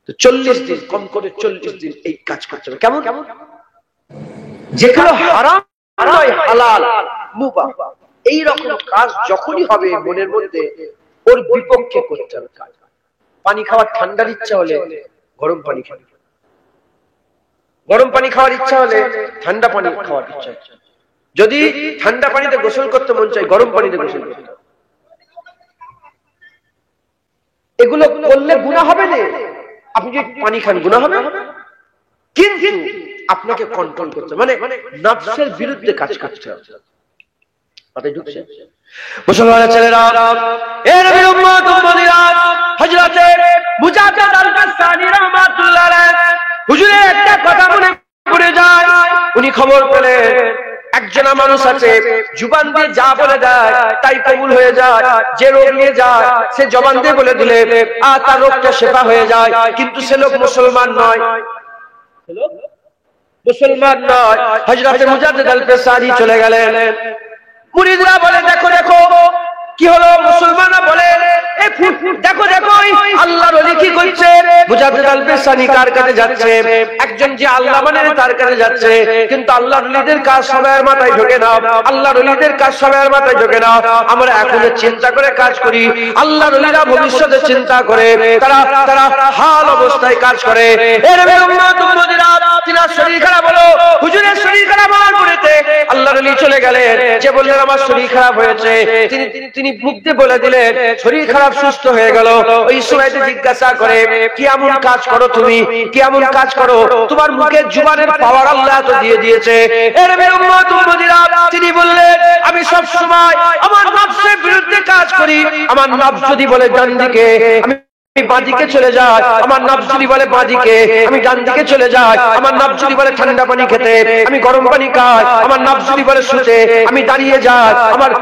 তো 40 দিন, কম করে 40 দিন এই কাজ করতে হবে। কেমন? যেগুলো হারাম নয়, হালাল মুবাহ, এই রকম কাজ যখনই হবে মনের মধ্যে ওর বিপক্ষে করতে হবে কাজ। পানি খাওয়ার ঠান্ডার ইচ্ছা হলে গরম পানি খাবে, গরম পানি খাওয়ার ইচ্ছা হলে ঠান্ডা পানি খাওয়ার ইচ্ছা। যদি ঠান্ডা পানিতে গোসল করতে মন চায়, গরম পানিতে গোসল করতে। এগুলো করলে গুনাহ হবে না। আপনি যদি পানি খান গুনাহ হবে, কিন্তু আপনাকে কন্ট্রোল করতে, মানে নফসের বিরুদ্ধে কাজ করতে হবে। মাথায় ঢুকছে? মুসলমানের ছেলেরা, এ নবীর উম্মত উম্মতিরা, হযরত মুজাদ্দিদ আল-বাসসানি রাহমাতুল্লাহ আলাইহি হুজুরের একটা কথা মনে পড়ে যায়। উনি খবর পেলেন একজন মানুষ আছে, জবান দিয়ে যা বলে দেয় তাই কবুল হয়ে যায়। যে রোগ নিয়ে যায় সে জবান দিয়ে বলে দিলে আর তার রোগটা শিফা হয়ে যায়, কিন্তু সে লোক মুসলমান নয়। মুসলমান নয়। হযরত মুজাদ্দিদ আল-বাসসানি চলে গেলেন। মুরিদরা বলে, দেখো দেখো কি হলো? মুসলমানরা বলে, দেখো দেখো আল্লাহর ওলি কি করছে। মুজাদ্দিদ আল-বাসসানি কার কাছে যাচ্ছে? একজন যে আল্লাহ মানে তার কাছে যাচ্ছে। কিন্তু আল্লাহর ওলিদের কাজ সবার মাথায় ঢোকে না, আল্লাহর ওলিদের কাজ সবার মাথায় ঢোকে না। আমরা এখনো চিন্তা করে কাজ করি, আল্লাহর ওলিরা ভবিষ্যতে চিন্তা করে, তারা হাল অবস্থায় কাজ করে। এর উম্মত উম্মতিরা, তিনার শরীর খারাপ হলো, হুজুরের শরীর খারাপ হওয়ার পরেতে আল্লাহর ওলি চলে গেলেন। যে বললেন আমার শরীর খারাপ হয়েছে, তিনি মুখ দিয়ে বলে দিলেন শরীর খারাপ, সুস্থ হয়ে গেল। ওই সময়তে জিজ্ঞাসা করে, কি এমন কাজ করো তুমি, কি এমন কাজ করো, তোমার মুখের জুবানের পাওয়ার আল্লাহ তো দিয়ে দিয়েছে। এর উম্মত উম্মতিরা, তিনি বললেন আমি সব সময় আমার নফসের বিরুদ্ধে কাজ করি। আমার নফস যদি বলে ডান দিকে, আমি বাঁদিকে চলে যায়। আমার নফস যদি বলে বাঁদিকে, আমি ডান দিকে চলে যাই। আমার নফস যদি বলে ঠান্ডা পানি খেতে, আমি গরম পানি খাই। আমার নফস যদি বলে শুতে, আমি দাঁড়িয়ে যাই।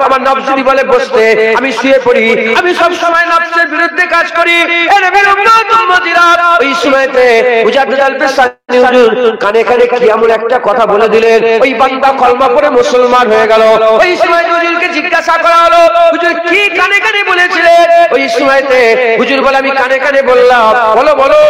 আমার নফস যদি বলে বসতে, আমি শুয়ে পড়ি। আমি সব সময় নফসের বিরুদ্ধে কাজ করি। এর উম্মত উম্মতিরা, ওই সময়তে মুজাদ্দিদ আল-বাসসানি হুজুর কানে কানে কি এমন একটা কথা বলে দিলেন, ওই বান্দা কলমা পড়ে মুসলমান হয়ে গেল। ওই সময় হুজুরকে জিজ্ঞাসা করা হলো, হুজুর কি কানে কানে বলেছিলেন? ওই সময়তে হুজুর বলে, আমি কানে কানে বললাম, বলো বলো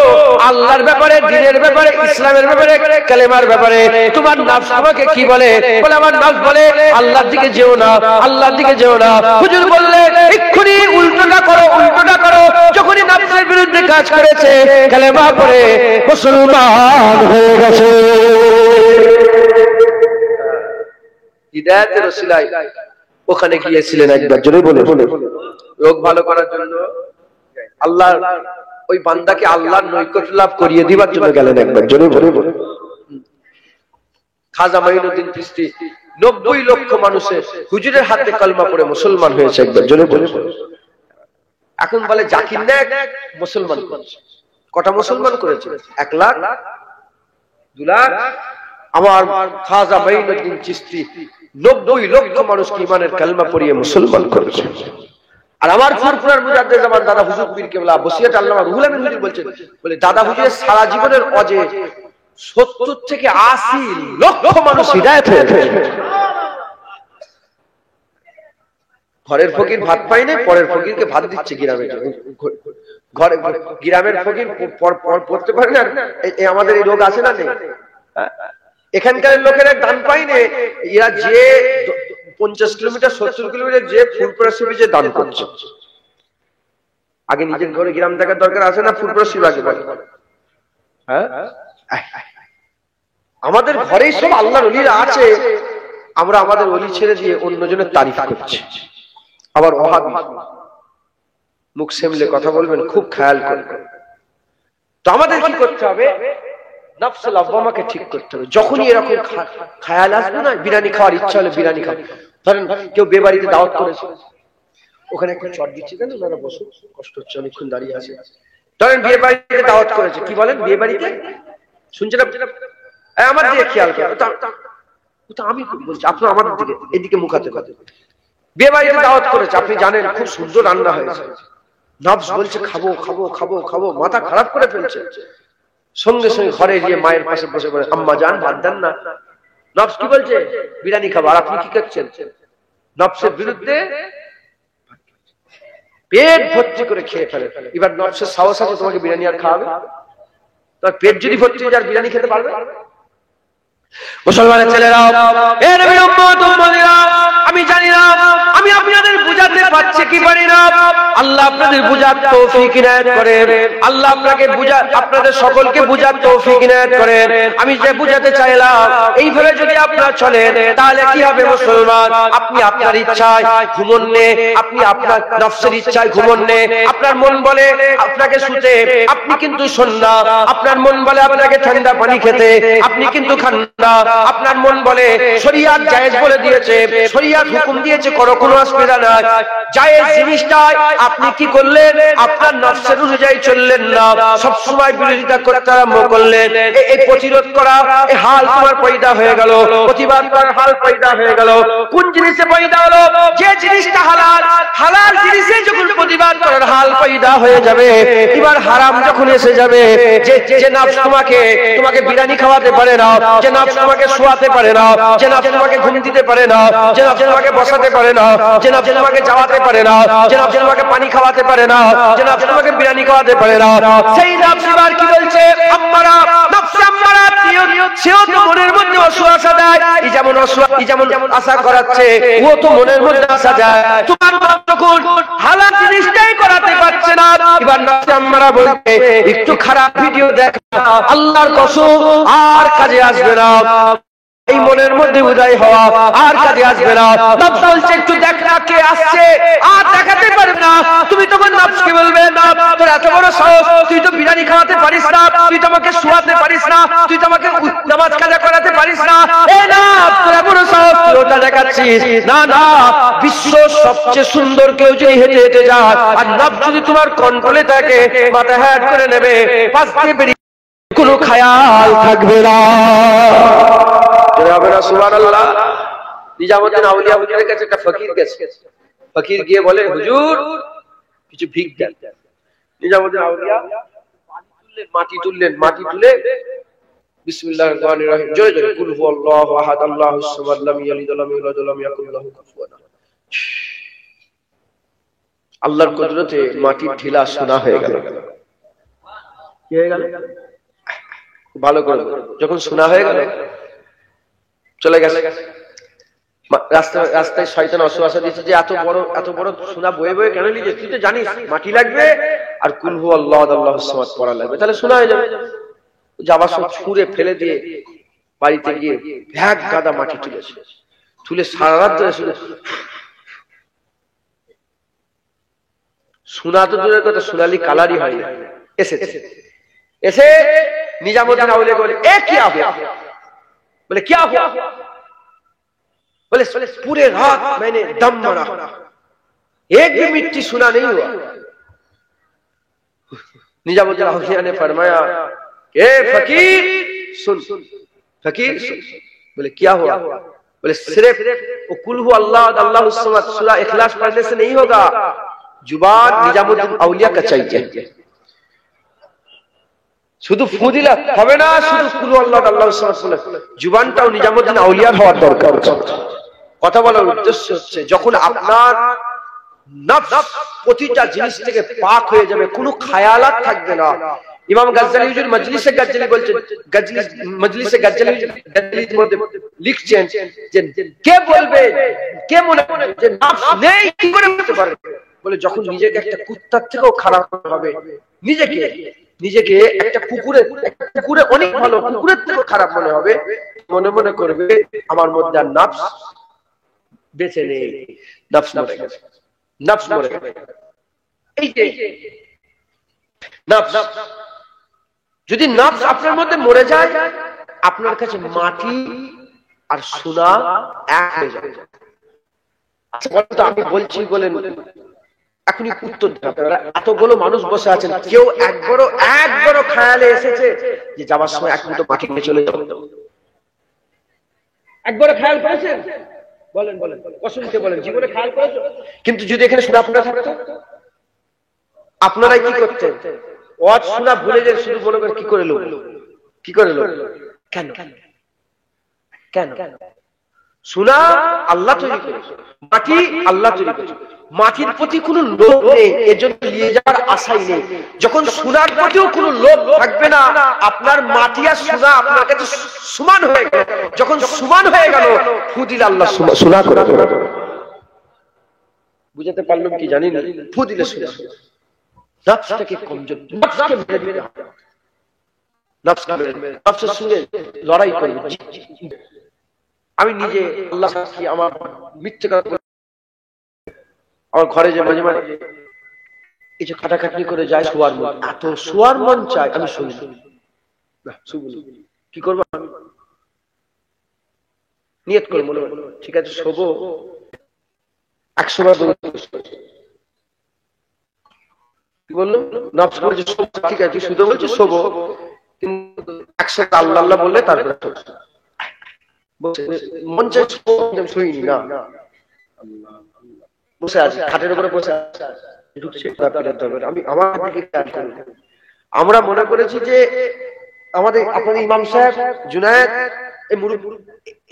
আল্লাহর ব্যাপারে, দ্বীনের ব্যাপারে, ইসলামের ব্যাপারে, কালেমার ব্যাপারে তোমার নফস আমাকে কি বলে? বলে আমার নফস বলে আল্লাহর দিকে যেও না, আল্লাহর দিকে যেও না। হুজুর বললেন এক্ষুনি উল্টোটা করো, উল্টোটা করো। যখনই নফসের বিরুদ্ধে কাজ করেছে, কালেমা পড়ে মুসলমান হয়ে গেছে। হিদায়াতের ওসিলায় ওখানে গিয়েছিলেন একবার, জোরে বলে রোগ ভালো করার জন্য। আল্লাহ ওই বান্দাকে আল্লাহর নৈকট্য লাভ করিয়ে দিবার জন্য গেলেন একবার, জোরে বলে। খাজা মাইনুদ্দিন চিশতি 90 লক্ষ মানুষের হুজুরের হাতে কলমা পড়ে মুসলমান হয়েছে একবার, জোরে বলে। এখন বলে জাকির নায়েক মুসলমান করেছে। কটা মুসলমান করেছে? 1 লাখ, 2 লাখ। আমার খাজা মাইনুদ্দিন চিশতি 90 লক্ষ মানুষকে ঈমানের কালেমা পড়িয়ে মুসলমান করেছে। আর আমার ফুরফুরার মুজাদ্দিদ জামান দাদা হুজুর পীর কেবলা বসিয়ত আল্লামা রুহুল আমিন হুজুর বলছেন, বলে দাদা হুজুরের সারা জীবনের অজে 70 থেকে 80 লক্ষ মানুষ হিদায়াত হয়েছে। ঘরের ফকির ভাত পায় না, পরের ফকিরকে ভাত দিচ্ছে গ্রামে। ঘরে গ্রামের ফকির পড়তে পারে না। আমাদের এই রোগ আছে না নেই? এখানকার লোকেরা দান পায় না, এরা যে 50 কিলোমিটার 70 কিলোমিটার যে ফুরফুরা শিবিরে দান করছে। আগে নিজের ঘরে গ্রাম দেখার দরকার আছে না? ফুরফুরা শিবির আগে বলে। হ্যাঁ, আমাদের ঘরেই সব আল্লাহর ওলিরা আছে, আমরা আমাদের ওলি ছেড়ে দিয়ে অন্যজনের তারিফ করছি। আবার ওহাবি মুখ সামলে কথা বলবেন, খুব খেয়াল করবেন। তো আমাদের কি করতে হবে? নফস লাওয়ামাকে ঠিক করতে হবে। যখনই এরকম খেয়াল আসবে না, বিরিয়ানি খাওয়ার ইচ্ছা হলে বিরিয়ানি খাও। ধরেন কেউ বিয়ে বাড়িতে দাওয়াত করেছে, ওখানে একটু চট দিচ্ছি, কেন ওনারা বসুন, কষ্ট হচ্ছে, অনেকক্ষণ দাঁড়িয়ে আছে। ধরেন বিয়ে বাড়িতে দাওয়াত করেছে, কি বলেন বিয়ে বাড়িতে শুনছেন আমার দিকে খেয়াল করো। আমি বলছি আপনার আমাদের দিকে, এদিকে মুখাতে কথা। বিয়ে বাড়িতে দাওয়াত করেছে, আপনি জানেন খুব সুন্দর রান্না হয়েছে। নফস বলছে খাবো খাবো খাবো খাবো, মাথা খারাপ করে ফেলছে। সঙ্গে সঙ্গে ঘরে গিয়ে মায়ের পাশে বসে বলে আম্মা জান ভাত দেন না। নফস কি বলছে? বিরিয়ানি খাবো। আর আপনি কি করছেন? নফসের বিরুদ্ধে পেট ভর্তি করে খেয়ে ফেলে। এবার নফসের সাহস আছে তোমাকে বিরিয়ানি আর খাওয়াবে? তোর পেট যদি ভর্তি হয়ে যায় বিরিয়ানি খেতে পারবে? মুসলমানের ছেলেরা, এ নবীর উম্মত উম্মতিরা, আমি জানি না আমি আপনাদের বুঝাতে পারছি কি পারি না। আল্লাহ আপনাদের বুঝার তৌফিক ইনায়াত করেন। আল্লাহ আপনাদের সকলকে বুঝার তৌফিক ইনায়াত করেন। আমি যে বুঝাতে চাইলাম, এইভাবে যদি আপনারা চলেন তাহলে কি হবে মুসলমান? আপনি আপনার ইচ্ছায় ঘুমন নে, আপনি আপনার নফসের ইচ্ছায় ঘুমন নে। আপনার মন বলে আপনাকে শুতে, আপনি কিন্তু শোন না। আপনার মন বলে আপনাকে ঠান্ডা পানি খেতে, আপনি কিন্তু খান না। আপনার মন বলে শরিয়াত জায়েজ বলে দিয়েছে, শরিয়াত হুকুম দিয়েছে, কোনো অসুবিধা নাই। জায়েজ জিনিসটাই আপনি কি করলেন? আপনার নফসের অনুযায়ী চললেন না, সব সময় বিরোধিতা করতে আরম্ভ করলেন। এই প্রতিরোধ করা এই হাল তোমার পয়দা হয়ে গেল, প্রতিবাদ করার হাল পয়দা হয়ে গেল। কোন জিনিসে পয়দা হলো? যে জিনিসটা হালাল, হালাল জিনিসে যখন প্রতিবাদ করার হাল পয়দা হয়ে যাবে, এবার হারাম যখন এসে যাবে, যে নফস তোমাকে বিরিয়ানি খাওয়াতে পারে না, যে নফস তোমাকে শোয়াতে পারে না, যে নফস তোমাকে ঘুম দিতে পারে না, যে নফস তোমাকে বসাতে পারে না, যে নফস তোমাকে যাওয়াতে পারে না, যে নফস তোমাকে পানি খাওয়াতে পারে না, যে নফস তোমাকে বিরিয়ানি খাওয়াতে পারে না, সেই নফস এবার কি বলছে? আম্মারা, নফসে আম্মারা, সেও তো মনের মধ্যে অসুয়াশা দেয়। এই যেমন আশা করাচ্ছে, ও তো মনের মধ্যে আশা যায়। তোমার মন যখন হালাল জিনিসটাই করাতে পারছে না, এবার নফসে আম্মারা বলছে একটু খারাপ ভিডিও দেখ, আল্লাহর কসম আর কাজে আসবে না। এই মনের মধ্যে উদয় হওয়া আর কাজে আসবে না। নফস বলছে একটু দেখ না কে আসছে, আর দেখাতে পারবে না। তুমি তখন নফসকে বলবে, না তোর এত বড় সাহস, তুই তো বিরিয়ানি খাওয়াতে পারিস না, তুই তো আমাকে শোয়াতে পারিস না, তুই তো আমাকে নামাজ কাজা করাতে পারিস না। এই না, তোর এত বড় সাহস, তুই ওটা দেখাচ্ছিস। না না, বিশ্ব সবচেয়ে সুন্দর কেউ যদি হেঁটে হেঁটে যায় আর নফস যদি তোমার কন্ট্রোলে থাকে, মাথা হ্যাট করে নেবে, পাশ দিয়ে বেরিয়ে কোনো খেয়াল থাকবে না। সুবহানাল্লাহ। নিজামুদ্দিন আউলিয়া হুজুরের কাছে একটা ফকির গেছে। ফকির গিয়ে বলে, হুজুর কিছু ভিক দেন। নিজামুদ্দিন আউলিয়া মাটি তুলে বিসমিল্লাহির রহমানির রহিম, জয় জয় কুল হুয়াল্লাহু আহাদ আল্লাহুস সামাদ লাম ইয়ালিদ ওয়া লাম ইউলাদ ওয়া লাম ইয়াকুল লাহু কুফুয়ান আহাদ। আল্লাহর কুদরতে মাটি ঢিলা সোনা হয়ে গেল। কি হয়ে গেল? ভালো করে যখন সোনা হয়ে গেল, চলে গেছে রাস্তায়। শয়তান অসুয়াশা দিচ্ছে যে এত বড় সোনা বয়ে বয়ে কেন নিয়ে? তুই তো জানিস মাটি লাগবে আর কুল হুয়াল্লাহু আল্লাহুস সামাদ পড়া লাগবে, তাহলে সোনা হয়ে যাবে। যাবার সব ছুঁড়ে ফেলে দিয়ে বাড়িতে গিয়ে এক গাদা মাটি তুলে সারা রাত ধরে সোনা তো দূরের কথা, সোনালি কালারই হয় না। এসে निजामुद्दीन आउलिया बोले ए क्या हुआ? बोले क्या हुआ? बोले पूरे रात मैंने दम मारा, एक भी मिट्टी सुना नहीं हुआ। निजामुद्दीन आउलिया ने फरमाया ए फकीर सुन, फकीर सुन। बोले क्या हुआ? बोले सिर्फ वो कुल हु अल्लाह अल्लाहुस समद सूरा इखलास पढ़ने से नहीं होगा, जुबान निजामुद्दीन आउलिया का चाहिए। শুধু ফু দিলে হবে না, শুধু কুল আল্লাহ আল্লাহুস সামাদ জুবানটাও নিজামুদ্দিন আউলিয়ার হওয়ার দরকার। কথা বলার উদ্দেশ্য হচ্ছে যখন আপনার নফস প্রতিটা জিনিস থেকে পাক হয়ে যাবে, কোনো খায়ালাত থাকবে না। ইমাম গাজ্জালি হুজুর মজলিসে গাজ্জালি বলছেন, মজলিসে গাজ্জালি গাজ্জালির মধ্যে লিখছেন যে কে বলবে, কে মনে করে যে নফস নেই কি করে বলতে পারে? বলে যখন নিজেকে একটা কুত্তার থেকেও খারাপ হবে, নিজেকে একটা কুকুরে অনেক ভালো, কুকুরের থেকে খারাপ মনে হবে, মনে করবে আমার মধ্যে আর নফস বেঁচে নেই, নফস মরে গেছে, নফস মরে গেছে। এই যে নফস, যদি নফস আপনার মধ্যে মরে যায়, আপনার কাছে মাটি আর সোনা এক হয়ে যাবে। আমি বলছি বলেন এখনই উত্তর দেন। এতগুলো মানুষ বসে আছেন, কেউ একবারও খেয়ালে এসেছে যে যাবার সময় এক মুঠো মাটি নিয়ে চলে যাবো? একবারও খেয়াল করেছেন? বলেন কসমকে বলেন, জীবনে খেয়াল করেছো? কিন্তু যদি এখানে সোনা ফোনা থাকতো, আপনারাই কি করতেন? ওয়াজ শোনা ভুলে যে শুধু মনে করে কি করে লো, কেন? সোনা আল্লাহ তৈরি করেছে, মাটি আল্লাহ তৈরি করেছে, মাটির প্রতি কোনো লোভ নেই, এর জন্য নিয়ে যাওয়ার আশাই নেই। যখন সোনার প্রতিও কোনো লোভ থাকবে না, আপনার মাটি আর সোনা আপনার কাছে সমান হয়ে গেল। যখন সমান হয়ে গেল, ফু দিলে আল্লাহ সোনা করে দেবে। বুঝাতে পারলাম কি জানি না? ফু দিলে সোনা। নফসটাকে কমজোর, নফসকে মেরে দিতে হবে, নফসকে মেরে দিতে, নফসের সঙ্গে লড়াই করবে। আমি নিজে আল্লাহ সাক্ষী, আমার মিথ্যে কথা, আমার ঘরে যে মাঝে মাঝে এই যে খাটাখাটনি করে যায়, শোয়ার মন, এত শোয়ার মন চায়, আমি শুনি না, কি করবো, নিয়ত করে মনে হয় ঠিক আছে শোবো, 100 বার কি বললো নফস বলছে ঠিক আছে শুধু বলছে শোবো, কিন্তু 100 আল্লাহ আল্লাহ বললে তারপরে মন চাই শুইনি না, বসে আছে খাটের উপরে বসে আছে, আমি আমার আমরা মনে করেছি যে আমাদের আপনাদের ইমাম সাহেব জুনায়েদ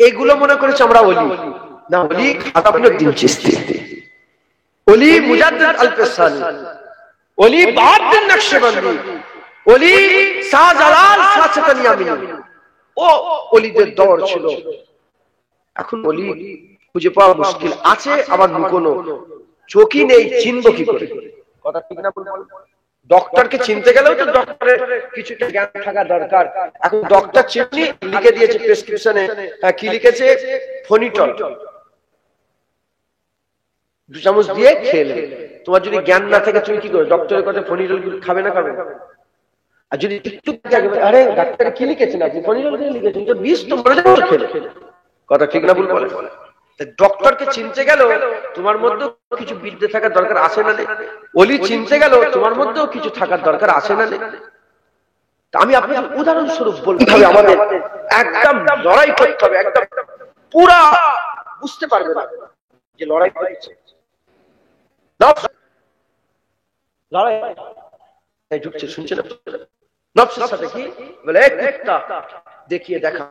এইগুলো মনে করেছি আমরা ওলি না, ওলি খাতাবুদ্দিন চিশতি, ওলি মুজাদ্দিদ আল-ফিসানি, ওলি বাহাউদ্দিন নকশবন্দি, ওলি শাহজালাল সাচতানি আমিনী, ও ওলিদের দৌর ছিল। এখন ওলি খুঁজে পাওয়া মুশকিল, আছে আবার লুকোনো, চোখই নেই, চিনবো কি করে? কথা ঠিক না? ডক্টরকে চিনতে গেলেও তো ডক্টরের কিছুটা জ্ঞান থাকা দরকার। এখন ডক্টর চিনি লিখে দিয়েছে প্রেসক্রিপশনে, কি লিখেছে? ফনিটল 2 চামচ দিয়ে খেলে। তোমার যদি জ্ঞান না থাকে তুমি কি করবে? ডক্টরের কথা ফনিটল খাবে না, খাবে? আর যদি একটু আরে ডাক্তার কি লিখেছেন আপনি? ফনিটল লিখেছেন, তো বিষ তো মরে যাবে খেলে। কথা ঠিক না ভুল বলে? ডক্টরকে চিনতে গেল তোমার মধ্যে কিছু বিদ্যে থাকার দরকার আছে না? ওলি চিনতে গেল তোমার মধ্যেও কিছু থাকার দরকার আছে না? আমি আপনাকে উদাহরণস্বরূপ বলতে হবে, আমাদের একদম লড়াই করতে হবে, একদম পুরা বুঝতে পারবে না যে লড়াই করছে, লড়াই ঢুকছে, শুনছে না? নফসের সাথে কি বলে? একটা দেখিয়ে দেখা।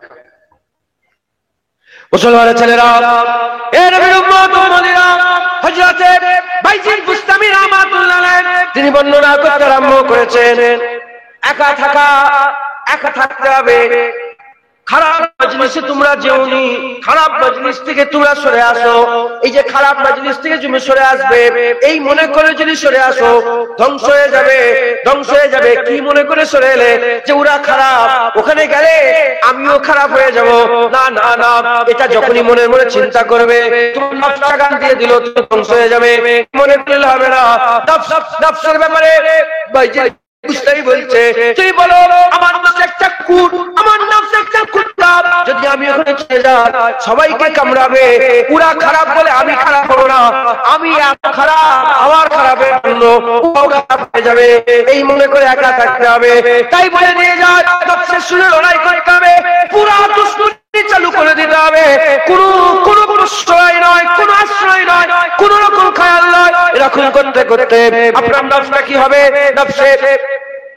মুসলমানের ছেলেরা, এ নবীর উম্মত উম্মতিরা, হযরত বাইজিদ বুস্তামি রাহমাতুল্লাহ আলাইহি তিনি বর্ণনা করতে আরম্ভ করেছেন, একা থাকতে হবে। খারাপ মজলিসে তোমরা যেওনি, খারাপ মজলিস থেকে তোমরা সরে আসো। এই যে খারাপ মজলিস থেকে তুমি সরে আসবে, এই মনে করে যদি সরে আসো, ধ্বংস হয়ে যাবে, ধ্বংস হয়ে যাবে। কি মনে করে সরে এলে? যে ওরা খারাপ, ওখানে গেলে আমিও খারাপ হয়ে যাব। না না না, এটা যখনই মনে মনে চিন্তা করবে, তুমি নফসটা গান দিয়ে দিল, তুমি ধ্বংস হয়ে যাবে। মনে করলে হবে না। নফসের ব্যাপারে বাইজিদ বুস্তামি বলছে, তুই বলো আমার নফস একটা কুকুর, আমার নফস একটা কুত্তা, যদি আমি ওখানে চলে যাই সবাইকে কামড়াবে। পুরা খারাপ বলে আমি খারাপ হবো না, আমি এত খারাপ, আমার খারাপের জন্য ওরাও খারাপ হয়ে যাবে। এই মনে করে একা থাকতে হবে। তাই বলে নিয়ে যায় নফসের সঙ্গে লড়াই করতে হবে, পুরা দুশ্মনী চালু করে দিতে হবে। কোনো প্রশ্রয় নয়, কোনো আশ্রয় নয়, কোন রকম খেয়াল নয়। এরকম করতে করতে আপনার নফসটা কি হবে? নফসে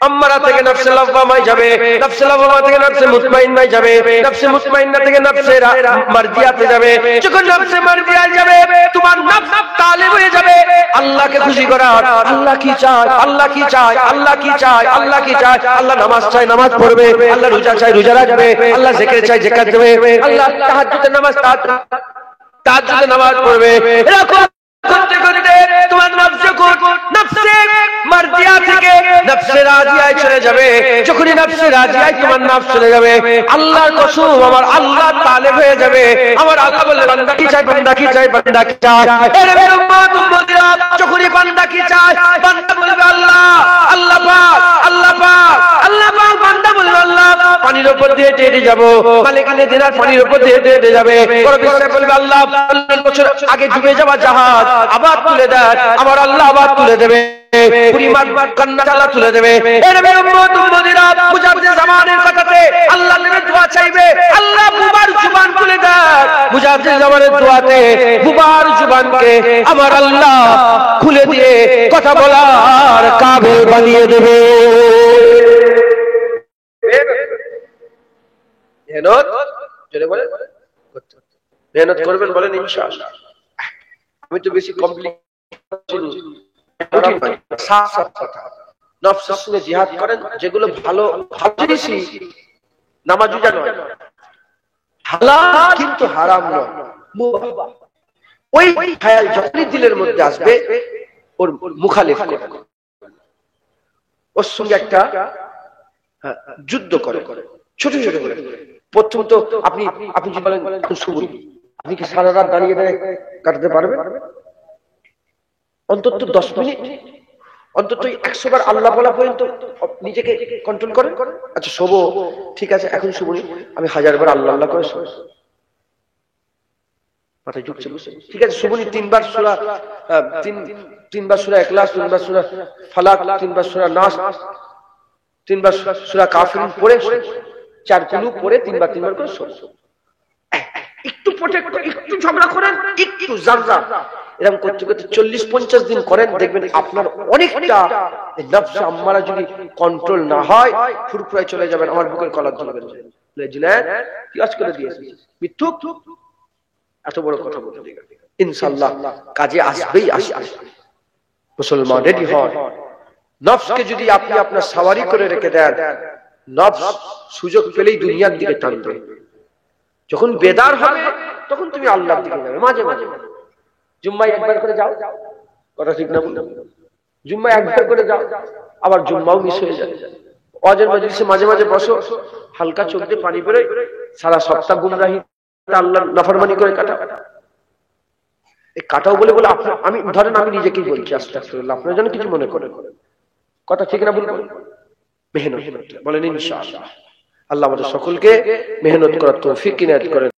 আম্মারা থেকে নফসে লাওয়ামায় যাবে, নফসে লাওয়ামা থেকে নফসে মুতমাইন্নায় যাবে, নফসে মুতমাইন্না থেকে নফসে মারজিয়াতে যাবে। যখন নফসে মারজিয়ায় যাবে, তোমার নফস তালেব হয়ে যাবে আল্লাহকে খুশি করার। আল্লাহ কি চায়? আল্লাহ কি চায়? আল্লাহ কি চায়? আল্লাহ কি চায়? আল্লাহ নামাজ চায়, নামাজ পড়বে। আল্লাহ রোজা চায়, রোজা রাখবে। আল্লাহ জিকির চায়, জিকির দেবে। আল্লাহ তাহাজ্জুদের নামাজ, তাহাজ্জুদের নামাজ পড়বে। এরকম করতে করতে তোমার নফসে মারজিয়া থেকে নফসে রাজিয়ায় চলে যাবে। যখনই নফসে রাজিয়ায় তোমার নফস চলে যাবে, আল্লাহর কসম আমার আল্লাহ তালেব হয়ে যাবে। আমার আল্লাহ বলে বান্দা কি চায়, বান্দা কি চায়, বান্দা কি চায়। এর উম্মত উম্মতিরা, যখনই বান্দা কি চায়, বান্দা বলবে আল্লাহ, আল্লাহ পাক, আল্লাহ পাক, আল্লাহ পাক। বান্দা বলবে আল্লাহ, পানির উপর দিয়ে হেঁটে যাব, মালিকানে দিনার পানির উপর দিয়ে হেঁটে যাবে। বড় বিশ্বাস বলবে আল্লাহ, 50 বছর আগে ডুবে যাওয়া জাহাজ আবার তুলে দেয়, আমার আল্লাহ আবার তুলে দেবে। পরিমাণ কন্যা চালা তুলে দেবে। এর উম্মত উম্মতিরা, মুজাহিদ জামানের কথাতে আল্লাহর নামে দোয়া চাইবে, আল্লাহ বুবার জবান খুলে দেয়। মুজাহিদ জামানের দোয়াতে বুবার জবানকে আমার আল্লাহ খুলে দিয়ে কথা বলার কাবিল বানিয়ে দেবে। মেহনত করবেন বলেন ইনশাআল্লাহ। আমি তো বেশি কমপ্লিকেশন নফসের সঙ্গে জিহাদ করেন, যেগুলো ভালো ভালো জিনিসই, নামাজুজা নয়, হালাল কিন্তু হারাম নয়, মুবাহ। ওই খেয়াল যখনই দিলের মধ্যে আসবে ওর মুখালিফ করে, ওর সঙ্গে একটা যুদ্ধ করে, ছোট ছোট করে। প্রথম তো আপনি আপনি যে বলেন সুবুল, আপনি কি সারা রাত দাঁড়িয়ে দাঁড়িয়ে কাটাতে পারবেন? অন্তত 10 মিনিট, অন্তত 100 বার আল্লাহ বলা পর্যন্ত নিজেকে কন্ট্রোল করেন। আচ্ছা শোবো, ঠিক আছে এখন শুবনি, আমি 1000 বার আল্লাহ আল্লাহ করে শোবো, মাথায় ঢুকছে বুঝছে? ঠিক আছে শুবনি 3 বার সূরা, 3 বার সূরা ইখলাস, 3 বার সূরা ফালাক, 3 বার সূরা নাস, 3 বার সূরা কাফিরুন পড়ে, 4 কুলু পড়ে 3 বার করে শোবো। একটু প্রোটেক্ট, একটু ঝগড়া করেন, একটু জাররা এরকম করতে করতে 40-50 দিন করেন, দেখবেন আপনার অনেকটা নফস আম্মারা যদি কন্ট্রোল না হয় ফুরফুরায় চলে যাবেন। আমার বুকের কলার ধরবেন, বুঝলেন কি কাজ করে দিয়েছে মিথ্যুক, এত বড় কথা বলতে ইনশাআল্লাহ কাজে আসবেই আসবে। মুসলমান রেডি হয়। নফসকে যদি আপনি আপনার সাওয়ারি করে রেখে দেন, নফস সুযোগ পেলেই দুনিয়ার দিকে টানবে। যখন বেদার হবে তখন তুমি আল্লাহর দিকে যাবে। মাঝে মাঝে জুম্মায় একবার করে যাও, কথা ঠিক না বললাম? জুম্মায় একবার করে যাও, আবার জুম্মাও মিস হয়ে যায়। ওয়াজের মজলিসে মাঝে মাঝে বসো, হালকা চোখ দিয়ে পানি পড়ে, সারা সপ্তাহ গুমরাহি আল্লাহর নাফরমানি করে কাটা। এই কাটাও বলে বলে আমি ধরেন আমি নিজেকেই বলছি আস্তাগফিরুল্লাহ, আপনারা যেন কিছু মনে করেন, কথা ঠিক না বলবো? মেহনত বলেন ইনশাআল্লাহ। আল্লাহ আমাদের সকলকে মেহনত করার তৌফিক ইনায়াত করেন।